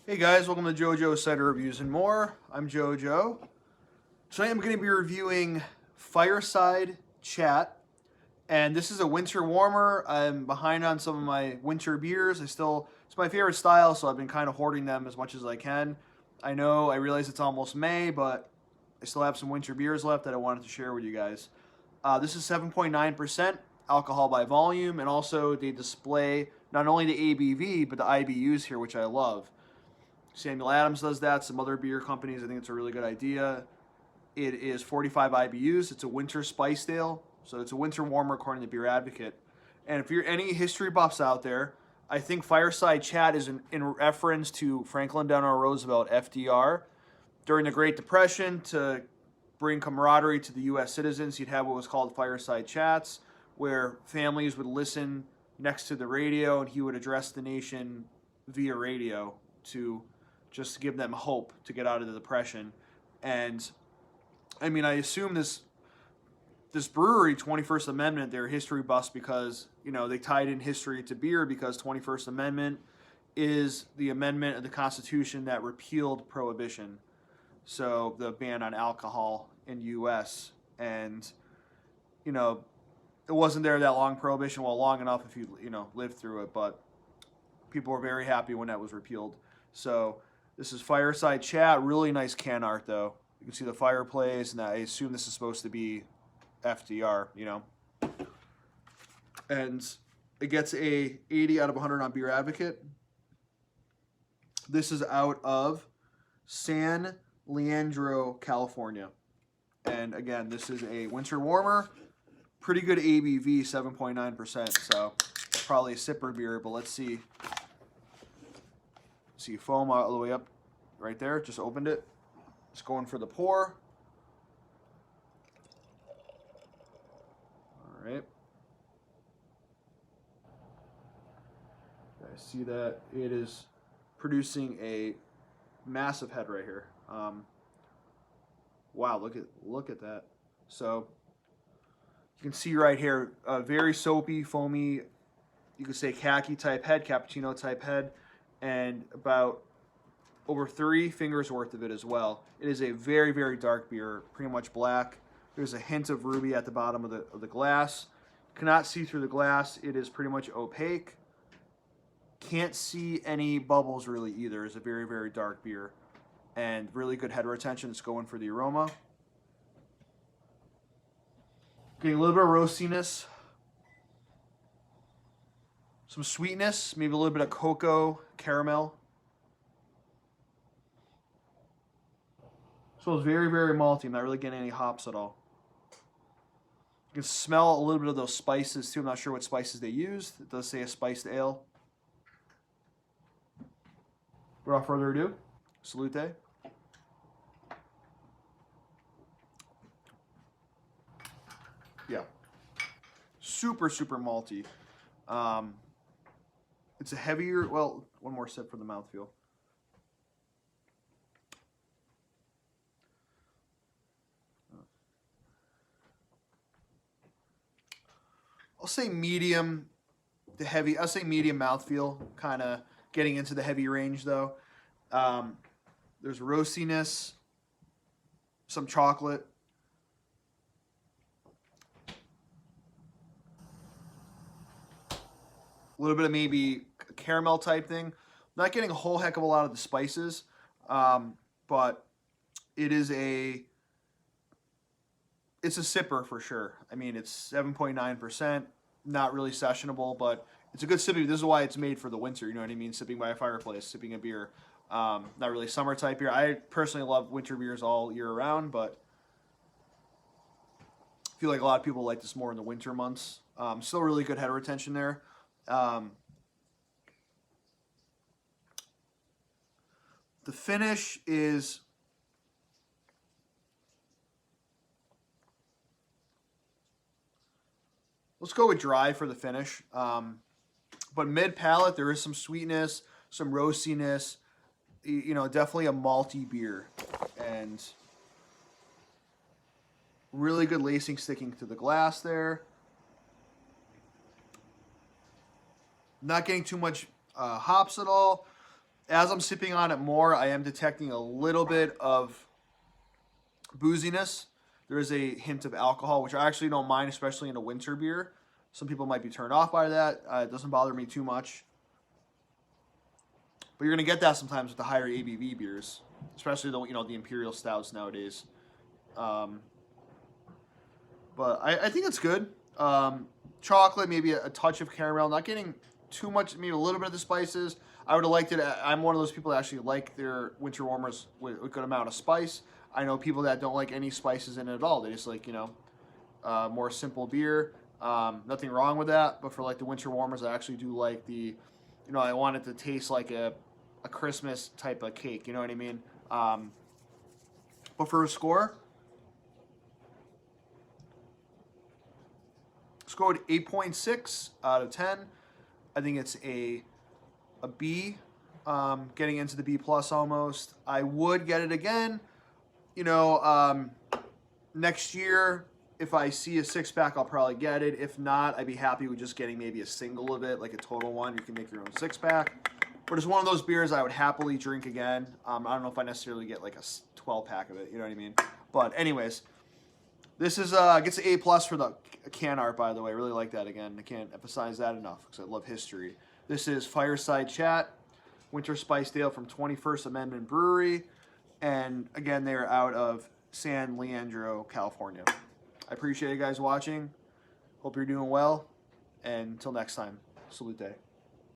Hey guys, welcome to JoJo Cider Reviews and More. I'm JoJo. Tonight I'm going to be reviewing Fireside Chat, and this is a winter warmer. I'm behind on some of my winter beers. It's my favorite style, so I've been kind of hoarding them as much as I can. I realize it's almost May, but I still have some winter beers left that I wanted to share with you guys. This is 7.9% alcohol by volume, and also they display not only the ABV but the IBUs here, which I love. Samuel Adams does that. Some other beer companies, I think it's a really good idea. It is 45 IBUs. It's a winter spiced ale, so it's a winter warmer according to Beer Advocate. And if you're any history buffs out there, I think Fireside Chat is in reference to Franklin Delano Roosevelt, FDR. During the Great Depression, to bring camaraderie to the U.S. citizens, he'd have what was called Fireside Chats, where families would listen next to the radio, and he would address the nation via radio to just give them hope to get out of the depression. And I mean, I assume this brewery, 21st Amendment, they're history buffs because, they tied in history to beer because 21st Amendment is the amendment of the Constitution that repealed prohibition. So the ban on alcohol in U.S. And, it wasn't there that long, prohibition, well, long enough if you, lived through it, but people were very happy when that was repealed. So this is Fireside Chat. Really nice can art, though. You can see the fireplace, and I assume this is supposed to be FDR, And it gets a 80 out of 100 on Beer Advocate. This is out of San Leandro, California. And again, this is a winter warmer. Pretty good ABV, 7.9%. So probably a sipper beer, but let's see. See foam all the way up right there. Just opened it. It's going for the pour. All right. I see that it is producing a massive head right here. Wow, look at that. So you can see right here, a very soapy, foamy, you could say khaki type head, cappuccino type head, and about over 3 fingers worth of it as well. It is a very, very dark beer, pretty much black. There's a hint of ruby at the bottom of the glass. Cannot see through the glass. It is pretty much opaque. Can't see any bubbles really either. It's a very, very dark beer. And really good head retention. It's going for the aroma. Getting a little bit of roastiness. Some sweetness, maybe a little bit of cocoa, caramel. So it's very, very malty. I'm not really getting any hops at all. You can smell a little bit of those spices too. I'm not sure what spices they used. It does say a spiced ale. Without further ado, salute. Yeah. Super, super malty. It's a heavier, well, one more sip for the mouthfeel. I'll say medium to heavy. I'll say medium mouthfeel, kind of getting into the heavy range though. There's roastiness, some chocolate. A little bit of maybe caramel type thing. Not getting a whole heck of a lot of the spices, but it's a sipper for sure. I mean, it's 7.9%, not really sessionable, but it's a good sipping. This is why it's made for the winter, you know what I mean? Sipping by a fireplace, sipping a beer. Not really summer type beer. I personally love winter beers all year round, but I feel like a lot of people like this more in the winter months. Still really good head retention there. The finish is let's go with dry for the finish. But mid palate, there is some sweetness, some roastiness. Definitely a malty beer, and really good lacing sticking to the glass there. Not getting too much hops at all. as I'm sipping on it more, I am detecting a little bit of booziness. There is a hint of alcohol, which I actually don't mind, especially in a winter beer. Some people might be turned off by that. It doesn't bother me too much. But you're going to get that sometimes with the higher ABV beers, especially the imperial stouts nowadays. But I think it's good. Chocolate, maybe a touch of caramel. Not getting too much, maybe a little bit of the spices. I would have liked it. I'm one of those people that actually like their winter warmers with a good amount of spice. I know people that don't like any spices in it at all. They just like, more simple beer. Nothing wrong with that. But for like the winter warmers, I actually do like I want it to taste like a Christmas type of cake. You know what I mean? But for a score, scored 8.6 out of 10. I think it's a B, getting into the B plus almost. I would get it again. Next year, if I see a 6-pack, I'll probably get it. If not, I'd be happy with just getting maybe a single of it, like a total one. You can make your own 6-pack. But it's one of those beers I would happily drink again. I don't know if I necessarily get like a 12-pack of it. You know what I mean? But anyways, this is gets an A plus for the can art, by the way. I really like that again. I can't emphasize that enough because I love history. This is Fireside Chat, Winter Spiced Ale from 21st Amendment Brewery. And again, they're out of San Leandro, California. I appreciate you guys watching. Hope you're doing well. And until next time, salute.